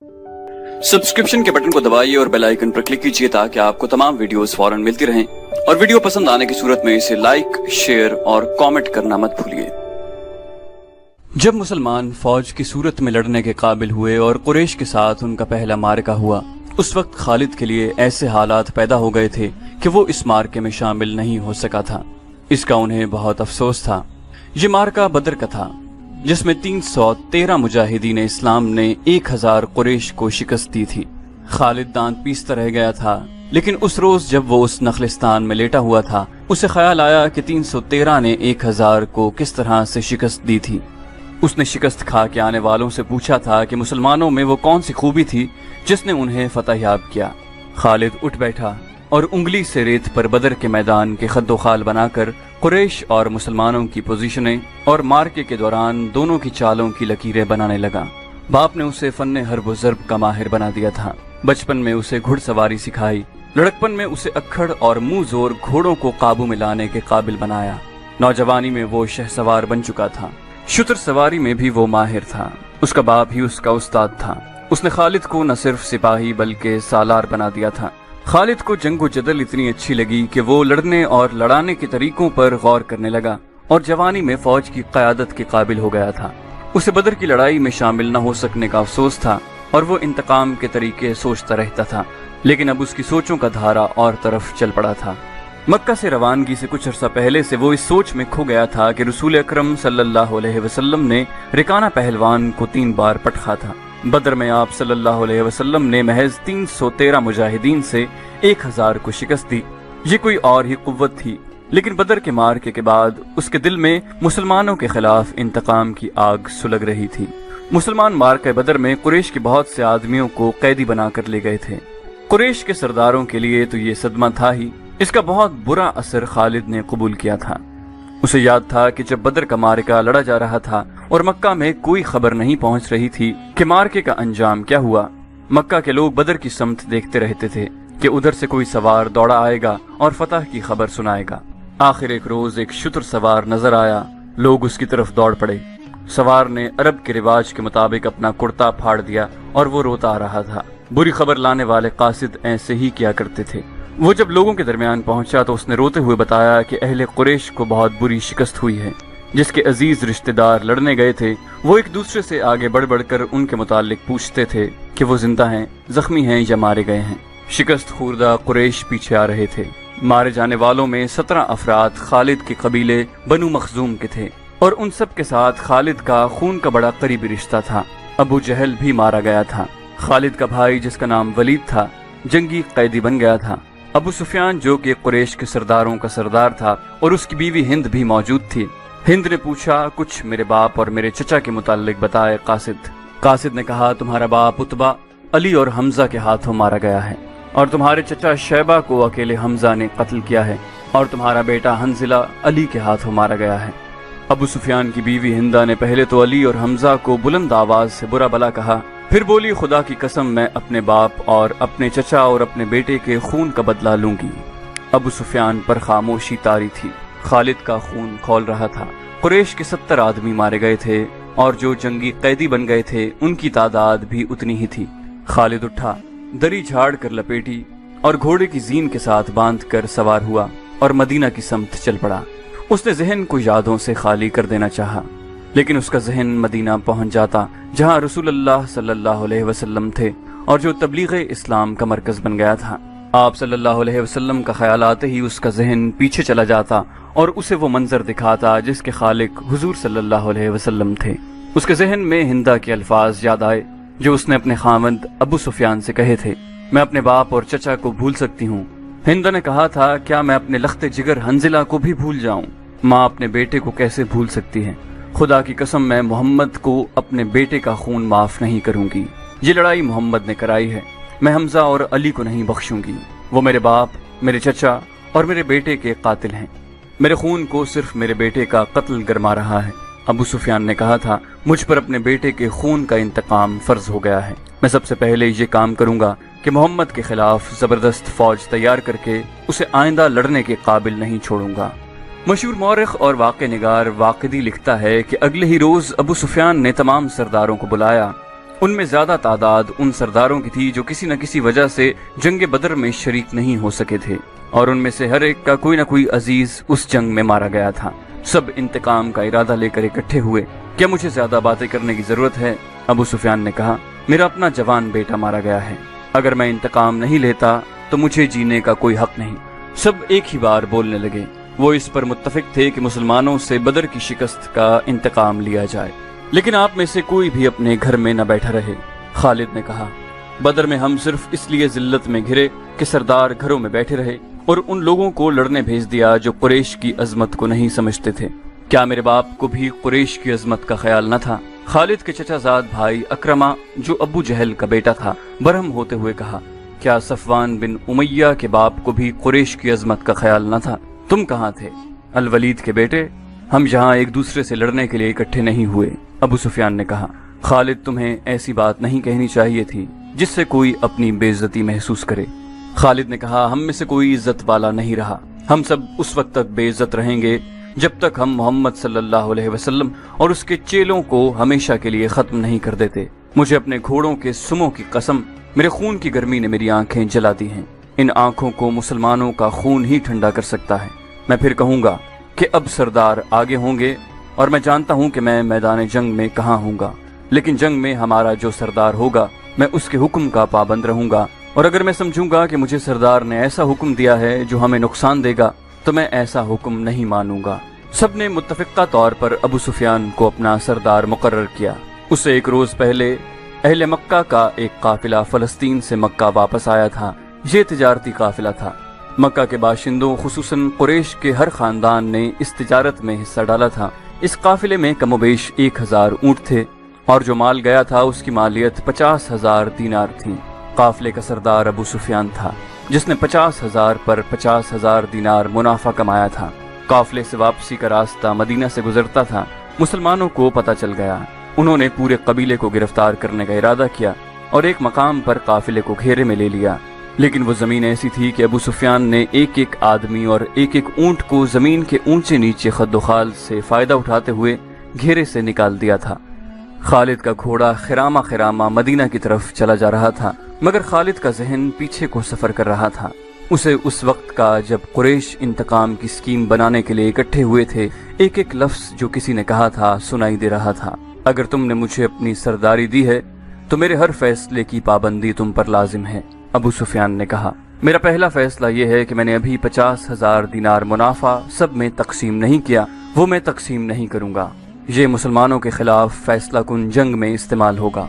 Subscription के button को दबाइए और बेल आइकन पर क्लिक कीजिए ताकि आपको तमाम वीडियोस फौरन मिलती रहें और वीडियो पसंद आने की सूरत में इसे लाइक, शेयर और कमेंट करना मत भूलिए। जब मुसलमान फौज की सूरत में लड़ने के काबिल हुए और कुरैश के साथ उनका पहला मारका हुआ, उस वक्त खालिद के लिए ऐसे हालात पैदा हो गए थे कि वो इस मारके में शामिल नहीं हो सका था। इसका उन्हें बहुत अफसोस था। ये मारका बदर का था, जिसमें 313 मुजाहिदीन इस्लाम ने 1000 कुरैश को शिकस्त दी थी। खालिद दांत पीसता रह गया था, लेकिन उस रोज जब वो उस नखलिस्तान में लेटा हुआ था, उसे ख्याल आया कि 313 ने 1000 को किस तरह से शिकस्त दी थी। उसने शिकस्त खा के आने वालों से पूछा था कि मुसलमानों में वो कौन सी खूबी थी जिसने उन्हें फतहयाब किया। खालिद उठ बैठा और उंगली से रेत पर बदर के मैदान के खद्दोखाल बनाकर कुरैश और मुसलमानों की पोजीशनें और मार्के के दौरान दोनों की चालों की लकीरें बनाने लगा। बाप ने उसे फन्ने हर्ब व ज़र्ब का माहिर बना दिया था। बचपन में उसे घुड़सवारी सिखाई, लड़कपन में उसे अक्खड़ और मुंह जोर घोड़ों को काबू में लाने के काबिल बनाया। नौजवानी में वो शहसवार बन चुका था। शुतर सवारी में भी वो माहिर था। उसका बाप ही उसका उस्ताद था। उसने खालिद को न सिर्फ सिपाही बल्कि सालार बना दिया था। खालिद को जंग व जदल इतनी अच्छी लगी कि वो लड़ने और लड़ाने के तरीकों पर गौर करने लगा और जवानी में फौज की क़यादत के काबिल हो गया था। उसे बदर की लड़ाई में शामिल न हो सकने का अफसोस था और वो इंतकाम के तरीके सोचता रहता था, लेकिन अब उसकी सोचों का धारा और तरफ चल पड़ा था। मक्का से रवानगी से कुछ अर्सा पहले से वो इस सोच में खो गया था कि रसूल अकरम सल्लल्लाहु अलैहि वसल्लम ने रिकाना पहलवान को 3 बार पटखा था। बदर में आप सल्लल्लाहु अलैहि वसल्लम ने महज 313 मुजाहिदीन से 1000 को शिकस्त दी। ये कोई और ही कुव्वत थी, लेकिन बदर के मारके के बाद उसके दिल में मुसलमानों के खिलाफ इंतकाम की आग सुलग रही थी। मुसलमान मारके बदर में कुरैश के बहुत से आदमियों को कैदी बनाकर ले गए थे। कुरैश के सरदारों के लिए तो ये सदमा था ही, इसका बहुत बुरा असर खालिद ने कबूल किया था। उसे याद था कि जब बदर का मारका लड़ा जा रहा था और मक्का में कोई खबर नहीं पहुंच रही थी कि मारके का अंजाम क्या हुआ, मक्का के लोग बदर की समत देखते रहते थे कि उधर से कोई सवार दौड़ा आएगा और फतह की खबर सुनाएगा। आखिर एक रोज एक शुतर सवार नजर आया। लोग उसकी तरफ दौड़ पड़े। सवार ने अरब के रिवाज के मुताबिक अपना कुर्ता फाड़ दिया और वो रोता आ रहा था। बुरी खबर लाने वाले कासिद ऐसे ही किया करते थे। वो जब लोगों के दरमियान पहुंचा तो उसने रोते हुए बताया कि अहले कुरैश को बहुत बुरी शिकस्त हुई है। जिसके अजीज रिश्तेदार लड़ने गए थे वो एक दूसरे से आगे बढ़ बढ़कर उनके मुतालिक पूछते थे कि वो जिंदा हैं, जख्मी हैं या मारे गए हैं। शिकस्त खुर्दा कुरैश पीछे आ रहे थे। मारे जाने वालों में 17 अफराद खालिद के कबीले बनु मखजूम के थे और उन सब के साथ खालिद का खून का बड़ा करीबी रिश्ता था। अबू जहल भी मारा गया था। खालिद का भाई जिसका नाम वलीद था, जंगी कैदी बन गया था। अबू सुफियान जो कि कुरैश के सरदारों का सरदार था और उसकी बीवी हिंद भी मौजूद थी। हिंद ने पूछा, कुछ मेरे बाप और मेरे चचा के मुतालिक बताए कासिद ने कहा, तुम्हारा बाप उतबा अली और हमजा के हाथों मारा गया है और तुम्हारे चचा शैबा को अकेले हमजा ने कत्ल किया है और तुम्हारा बेटा हंजिला अली के हाथों मारा गया है। अबू सुफियान की बीवी हिंदा ने पहले तो अली और हमजा को बुलंद आवाज से बुरा भला कहा, फिर बोली, खुदा की कसम मैं अपने बाप और अपने चचा और अपने बेटे के खून का बदला लूंगी। अबू सुफियान पर खामोशी तारी थी। खालिद का खून खौल रहा था। कुरैश के 70 आदमी मारे गए थे और जो जंगी कैदी बन गए थे उनकी तादाद भी उतनी ही थी। खालिद उठा, दरी झाड़ कर लपेटी और घोड़े की जीन के साथ बांध कर सवार हुआ और मदीना की समत चल पड़ा। उसने जहन को यादों से खाली कर देना चाहा, लेकिन उसका जहन मदीना पहुंच जाता जहां रसूलुल्लाह सल्लल्लाहु अलैहि वसल्लम थे और जो तबलीग इस्लाम का मरकज बन गया था। आप सल्लल्लाहु अलैहि वसल्लम का ख्याल आते ही उसका जहन पीछे चला जाता और उसे वो मंजर दिखाता जिसके खालिक हुजूर सल्लल्लाहु अलैहि वसल्लम थे। उसके जहन में हिंदा के अल्फाज याद आए जो उसने अपने खावंद अबू सुफियान से कहे थे, मैं अपने बाप और चचा को भूल सकती हूँ। हिंदा ने कहा था, क्या मैं अपने लख्ते जिगर हंजिला को भी भूल जाऊं? माँ अपने बेटे को कैसे भूल सकती है? खुदा की कसम मैं मोहम्मद को अपने बेटे का खून माफ नहीं करूंगी। ये लड़ाई मोहम्मद ने कराई है, मैं हमजा और अली को नहीं बख्शूंगी। वो मेरे बाप, मेरे चचा और मेरे बेटे के कातिल हैं। मेरे खून को सिर्फ मेरे बेटे का कत्ल गरमा रहा है। अबू सुफियान ने कहा था, मुझ पर अपने बेटे के खून का इंतकाम फर्ज हो गया है। मैं सबसे पहले ये काम करूंगा कि मोहम्मद के खिलाफ जबरदस्त फौज तैयार करके उसे आइंदा लड़ने के काबिल नहीं छोड़ूंगा। मशहूर मौरिख और वाक़े निगार वाक़िदी लिखता है कि अगले ही रोज अबू सुफियान ने तमाम सरदारों को बुलाया उनमें ज्यादा तादाद उन सरदारों की थी जो किसी न किसी वजह से जंग बदर में शरीक नहीं हो सके थे, और उनमें से हर एक का कोई न कोई अजीज उस जंग में मारा गया था। सब इंतकाम का इरादा लेकर इकट्ठे हुए। क्या मुझे ज्यादा बातें करने की जरूरत है? अबू सुफियान ने कहा, मेरा अपना जवान बेटा मारा गया है, अगर मैं इंतकाम नहीं लेता तो मुझे जीने का कोई हक नहीं। सब एक ही बार बोलने लगे। वो इस पर मुत्तफिक थे कि मुसलमानों से बदर की शिकस्त का इंतकाम लिया जाए, लेकिन आप में से कोई भी अपने घर में न बैठा रहे। खालिद ने कहा, बदर में हम सिर्फ इसलिए जिल्लत में घिरे कि सरदार घरों में बैठे रहे और उन लोगों को लड़ने भेज दिया जो कुरैश की अजमत को नहीं समझते थे। क्या मेरे बाप को भी कुरैश की अजमत का ख्याल न था? खालिद के चचाजाद भाई अकरमा, जो अबू जहल का बेटा था, बरहम होते हुए कहा, क्या सफवान बिन उमैया के बाप को भी कुरैश की अजमत का ख्याल न था? तुम कहाँ थे? अल वलीद के बेटे, हम यहाँ एक दूसरे से लड़ने के लिए इकट्ठे नहीं हुए। अबू सुफियान ने कहा, खालिद तुम्हें ऐसी बात नहीं कहनी चाहिए थी जिससे कोई अपनी बेइज्जती महसूस करे। खालिद ने कहा, हम में से कोई इज्जत वाला नहीं रहा। हम सब उस वक्त तक बेइज्जत रहेंगे जब तक हम मोहम्मद सल्लल्लाहु अलैहि वसल्लम और उसके चेलों को हमेशा के लिए खत्म नहीं कर देते। मुझे अपने घोड़ों के सुमों की कसम, मेरे खून की गर्मी ने मेरी आंखें जला दी हैं। इन आंखों को मुसलमानों का खून ही ठंडा कर सकता है। मैं फिर कहूंगा कि अब सरदार आगे होंगे, और मैं जानता हूं कि मैं मैदान जंग में कहाँ हूँगा, लेकिन जंग में हमारा जो सरदार होगा मैं उसके हुक्म का पाबंद रहूंगा, और अगर मैं समझूंगा कि मुझे सरदार ने ऐसा हुक्म दिया है जो हमें नुकसान देगा तो मैं ऐसा हुक्म नहीं मानूंगा। सब ने मुत्तफिका तौर पर अबू सुफियान को अपना सरदार मुकर्रर किया। उससे एक रोज पहले अहले मक्का का एक काफिला फलस्तीन से मक्का वापस आया था। ये तिजारती काफिला था। मक्का के बाशिंदों खुसूसन कुरैश के हर खानदान ने इस तिजारत में हिस्सा डाला था। इस काफिले में कमोबेश 1000 ऊँट थे और जो माल गया था उसकी मालियत 50,000 दीनार थी। काफिले का सरदार अबू सुफियान था, जिसने 50,000 पर 50,000 दीनार मुनाफा कमाया था। काफिले से वापसी का रास्ता मदीना से गुजरता था। मुसलमानों को पता चल गया। उन्होंने पूरे कबीले को गिरफ्तार करने का इरादा किया और एक मकाम पर काफिले को घेरे में ले लिया, लेकिन वो जमीन ऐसी थी कि अबू सुफियान ने एक एक आदमी और एक एक ऊंट को जमीन के ऊंचे नीचे खद्दोखाल से फायदा उठाते हुए घेरे से निकाल दिया था। खालिद का घोड़ा खिरामा खिरामा मदीना की तरफ चला जा रहा था, मगर खालिद का जहन पीछे को सफर कर रहा था। उसे उस वक्त का जब कुरैश इंतकाम की स्कीम बनाने के लिए इकट्ठे हुए थे, एक एक लफ्ज जो किसी ने कहा था सुनाई दे रहा था। अगर तुमने मुझे अपनी सरदारी दी है तो मेरे हर फैसले की पाबंदी तुम पर लाजिम है। अबू सुफियान ने कहा, मेरा पहला फैसला यह है कि मैंने अभी 50,000 दीनार मुनाफा सब में तकसीम नहीं किया, वो मैं तकसीम नहीं करूंगा। ये मुसलमानों के खिलाफ फैसला कुन जंग में इस्तेमाल होगा।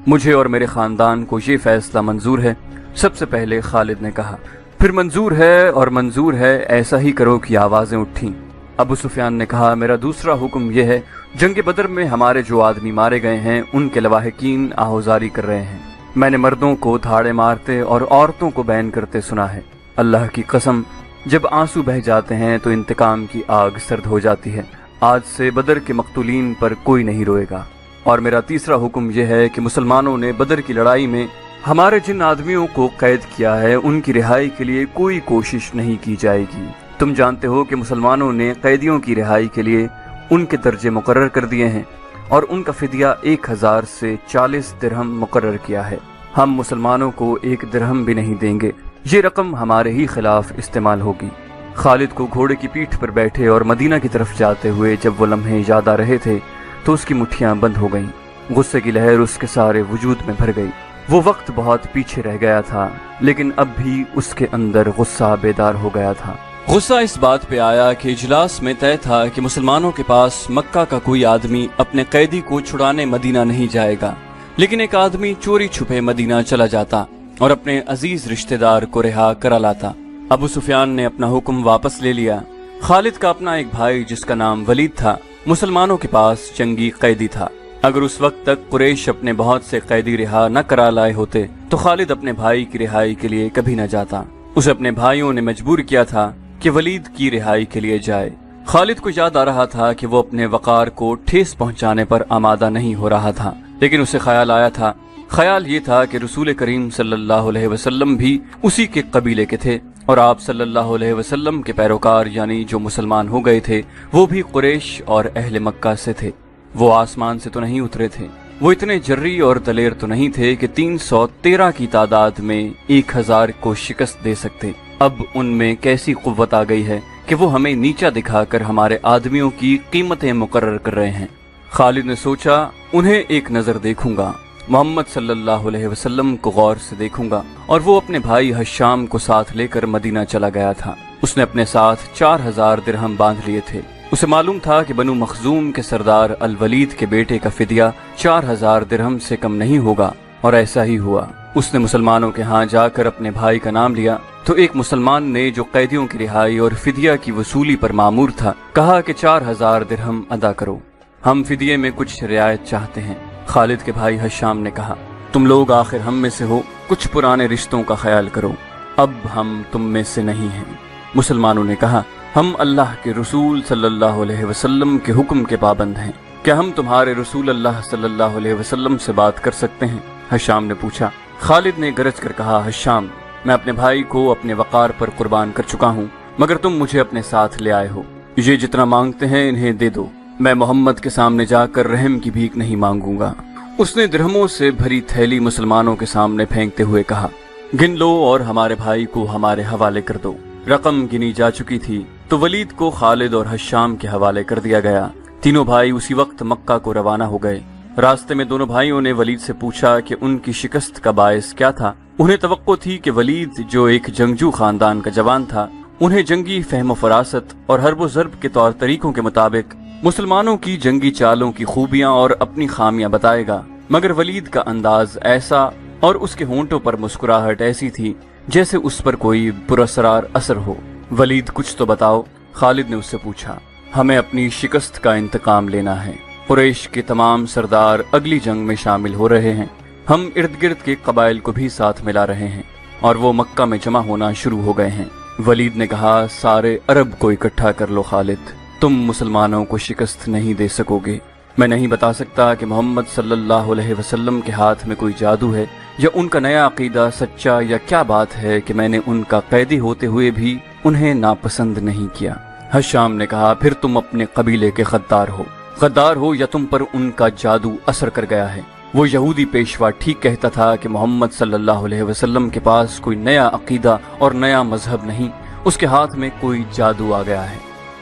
मुझे और मेरे खानदान को ये फैसला मंजूर है। सबसे पहले खालिद ने कहा, फिर मंजूर है और मंजूर है, ऐसा ही करो की आवाजें उठी। अबू सुफियान ने कहा, मेरा दूसरा हुक्म यह है, जंग बदर में हमारे जो आदमी मारे गए हैं उनके लवाहिकीन आहुजारी कर रहे हैं। मैंने मर्दों को धाड़े मारते और औरतों को बैन करते सुना है। अल्लाह की कसम, जब आंसू बह जाते हैं तो इंतकाम की आग सर्द हो जाती है। आज से बदर के मकतूलीन पर कोई नहीं रोएगा। और मेरा तीसरा हुक्म यह है कि मुसलमानों ने बदर की लड़ाई में हमारे जिन आदमियों को कैद किया है उनकी रिहाई के लिए कोई कोशिश नहीं की जाएगी। तुम जानते हो कि मुसलमानों ने कैदियों की रिहाई के लिए उनके दर्जे मुकर्रर कर दिए हैं और उनका फिदिया 1000 से 40 दिरहम मुकर्रर किया है। हम मुसलमानों को 1 दिरहम भी नहीं देंगे। ये रकम हमारे ही खिलाफ इस्तेमाल होगी। खालिद को घोड़े की पीठ पर बैठे और मदीना की तरफ जाते हुए जब वो लम्हे याद आ रहे थे तो उसकी मुट्ठियां बंद हो गईं। गुस्से की लहर उसके सारे वजूद में भर गई। वो वक्त बहुत पीछे रह गया था, लेकिन अब भी उसके अंदर गुस्सा बेदार हो गया था। गुस्सा इस बात पे आया कि इजलास में तय था कि मुसलमानों के पास मक्का का कोई आदमी अपने कैदी को छुड़ाने मदीना नहीं जाएगा, लेकिन एक आदमी चोरी छुपे मदीना चला जाता और अपने अजीज रिश्तेदार को रिहा करा लाता। अबू सुफियान ने अपना हुक्म वापस ले लिया। खालिद का अपना एक भाई जिसका नाम वलीद था, मुसलमानों के पास जंगी कैदी था। अगर उस वक्त तक कुरैश अपने बहुत से कैदी रिहा न करा लाए होते तो खालिद अपने भाई की रिहाई के लिए कभी न जाता। उसे अपने भाइयों ने मजबूर किया था कि वलीद की रिहाई के लिए जाए। खालिद को याद आ रहा था कि वो अपने वकार को ठेस पहुंचाने पर आमादा नहीं हो रहा था, लेकिन उसे ख्याल आया था। ख्याल ये था कि रसूल करीम सल्लल्लाहु अलैहि वसल्लम भी उसी के कबीले के थे और आप सल्लल्लाहु अलैहि वसल्लम के पैरोकार यानी जो मुसलमान हो गए थे वो भी कुरैश और अहले मक्का से थे। वो आसमान से तो नहीं उतरे थे। वो इतने जर्री और दलेर तो नहीं थे कि 313 की तादाद में 1000 को शिकस्त दे सकते। अब उनमें कैसी कुव्वत आ गई है कि वो हमें नीचा दिखाकर हमारे आदमियों की कीमतें मुकर्रर कर रहे हैं। खालिद ने सोचा, उन्हें एक नजर देखूंगा, मोहम्मद सल्लल्लाहु अलैहि वसल्लम को गौर से देखूंगा। और वो अपने भाई हशाम को साथ लेकर मदीना चला गया था। उसने अपने साथ 4000 दिरहम बांध लिए थे। उसे मालूम था कि बनु मखजूम के सरदार अल वलीद के बेटे का फिदिया 4000 दिरहम से कम नहीं होगा, और ऐसा ही हुआ। उसने मुसलमानों के यहाँ जाकर अपने भाई का नाम लिया तो एक मुसलमान ने, जो कैदियों की रिहाई और फिदिया की वसूली पर मामूर था, कहा कि 4000 दिरहम अदा करो, हम फिदिये में कुछ रियायत चाहते हैं। खालिद के भाई हशाम ने कहा, तुम लोग आखिर हम में से हो, कुछ पुराने रिश्तों का ख्याल करो, अब हम तुम में से नहीं हैं। मुसलमानों ने कहा, हम अल्लाह के रसूल सल्लल्लाहु अलैहि वसल्लम के हुक्म के पाबंद हैं, क्या हम तुम्हारे रसूल अल्लाह सल्लल्लाहु अलैहि वसल्लम से बात कर सकते हैं? हशाम ने पूछा। खालिद ने गरज कर कहा, हशाम, मैं अपने भाई को अपने वकार पर कुर्बान कर चुका हूँ, मगर तुम मुझे अपने साथ ले आए हो। ये जितना मांगते हैं इन्हें दे दो, मैं मोहम्मद के सामने जाकर रहम की भीख नहीं मांगूंगा। उसने दिरहमों से भरी थैली मुसलमानों के सामने फेंकते हुए कहा, गिन लो और हमारे भाई को हमारे हवाले कर दो। रकम गिनी जा चुकी थी तो वलीद को खालिद और हशाम के हवाले कर दिया गया। तीनों भाई उसी वक्त मक्का को रवाना हो गए। रास्ते में दोनों भाइयों ने वलीद से पूछा कि उनकी शिकस्त का बायस क्या था। उन्हें तवक्को थी कि वलीद, जो एक जंगजू खानदान का जवान था, उन्हें जंगी फहम फरासत और हर्बो ज़र्ब के तौर तरीकों के मुताबिक मुसलमानों की जंगी चालों की खूबियां और अपनी खामियां बताएगा। मगर वलीद का अंदाज ऐसा और उसके होंठों पर मुस्कुराहट ऐसी थी जैसे उस पर कोई पुरस्कार असर हो। वलीद, कुछ तो बताओ, खालिद ने उससे पूछा। हमें अपनी शिकस्त का इंतकाम लेना है। कुरैश के तमाम सरदार अगली जंग में शामिल हो रहे हैं। हम इर्द गिर्द के कबाइल को भी साथ मिला रहे हैं और वो मक्का में जमा होना शुरू हो गए हैं। वलीद ने कहा, सारे अरब को इकट्ठा कर लो खालिद, तुम मुसलमानों को शिकस्त नहीं दे सकोगे। मैं नहीं बता सकता कि मोहम्मद सल्लल्लाहु अलैहि वसल्लम के हाथ में कोई जादू है या उनका नया अकीदा सच्चा, या क्या बात है कि मैंने उनका कैदी होते हुए भी उन्हें नापसंद नहीं किया। हशाम ने कहा, फिर तुम अपने कबीले के गद्दार हो या तुम पर उनका जादू असर कर गया है। वो यहूदी पेशवा ठीक कहता था कि मोहम्मद सल्लल्लाहु अलैहि वसल्लम के पास कोई नया अकीदा और नया मजहब नहीं, उसके हाथ में कोई जादू आ गया है।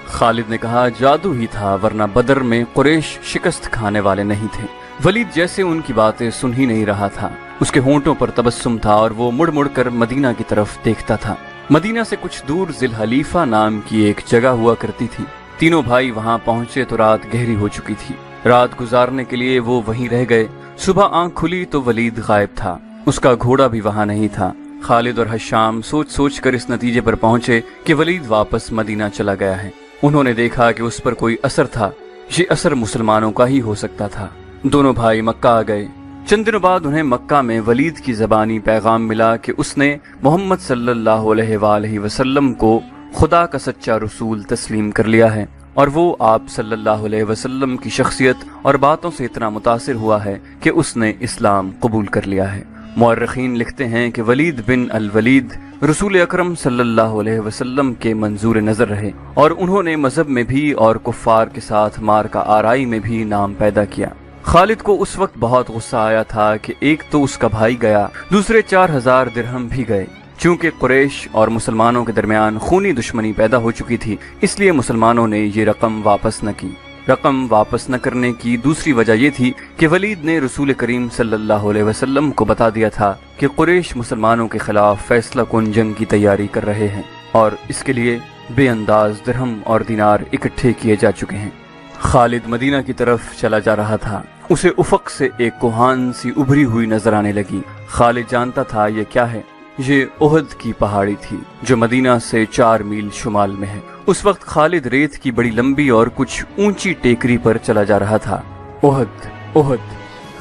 खालिद ने कहा, जादू ही था, वरना बदर में कुरैश शिकस्त खाने वाले नहीं थे। वलीद जैसे उनकी बातें सुन ही नहीं रहा था। उसके होंठों पर तबस्सुम था और वो मुड़ मुड़ कर मदीना की तरफ देखता था। मदीना से कुछ दूर जिल हलीफा नाम की एक जगह हुआ करती थी। तीनों भाई वहां पहुंचे तो रात गहरी हो चुकी थी। रात गुजारने के लिए वो वहीं रह गए। सुबह आंख खुली तो वलीद गायब था, उसका घोड़ा भी वहां नहीं था। खालिद और हशाम सोच सोच कर इस नतीजे पर पहुंचे कि वलीद वापस मदीना चला गया है। उन्होंने देखा कि उस पर कोई असर था। ये असर मुसलमानों का ही हो सकता था। दोनों भाई मक्का आ गए। चंद दिनों बाद उन्हें मक्का में वलीद की ज़बानी पैगाम मिला कि उसने मोहम्मद सल्लल्लाहु अलैहि वसल्लम को खुदा का सच्चा रसूल तस्लीम कर लिया है और वो आप सल्लल्लाहु अलैहि वसल्लम की शख्सियत और बातों से इतना मुतासिर हुआ है कि उसने इस्लाम कबूल कर लिया है। मुअर्रिखीन लिखते हैं कि वलीद बिन अल वलीद रसूल अकरम सल्लल्लाहु अलैहि वसल्लम के मंजूर नजर रहे और उन्होंने मजहब में भी और कुफ्फार के साथ मार का आराई में भी नाम पैदा किया। खालिद को उस वक्त बहुत गुस्सा आया था कि एक तो उसका भाई गया, दूसरे 4000 दिरहम भी गए। चूंकि कुरैश और मुसलमानों के दरमियान खूनी दुश्मनी पैदा हो चुकी थी, इसलिए मुसलमानों ने ये रकम वापस न की। रकम वापस न करने की दूसरी वजह यह थी कि वलीद ने रसूल करीम सल्लल्लाहु अलैहि वसल्लम को बता दिया था कि कुरैश मुसलमानों के खिलाफ फैसला कुन जंग की तैयारी कर रहे हैं और इसके लिए बेअंदाज दिरहम और दिनार इकट्ठे किए जा चुके हैं। खालिद मदीना की तरफ चला जा रहा था। उसे उफक से एक कोहान सी उभरी हुई नजर आने लगी। खालिद जानता था ये क्या है। ये ओहद की पहाड़ी थी जो मदीना से 4 मील शुमाल में है। उस वक्त खालिद रेत की बड़ी लंबी और कुछ ऊंची टेकरी पर चला जा रहा था। ओहद, ओहद।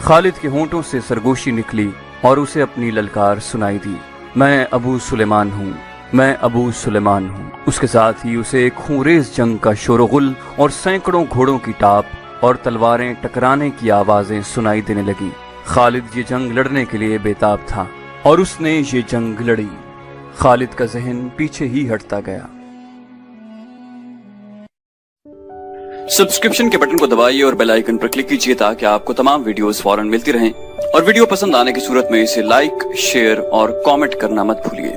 खालिद के होंठों से सरगोशी निकली और उसे अपनी ललकार सुनाई दी, मैं अबू सुलेमान हूँ, मैं अबू सुलेमान हूँ। उसके साथ ही उसे एक खूंरेज जंग का शोरगुल और सैकड़ों घोड़ों की टाप और तलवारें टकराने की आवाजें सुनाई देने लगी। खालिद ये जंग लड़ने के लिए बेताब था और उसने ये जंग लड़ी। खालिद का जहन पीछे ही हटता गया। सब्सक्रिप्शन के बटन को दबाइए और बेल आइकन पर क्लिक कीजिए ताकि आपको तमाम वीडियोस फौरन मिलती रहें और वीडियो पसंद आने की सूरत में इसे लाइक, शेयर और कमेंट करना मत भूलिए।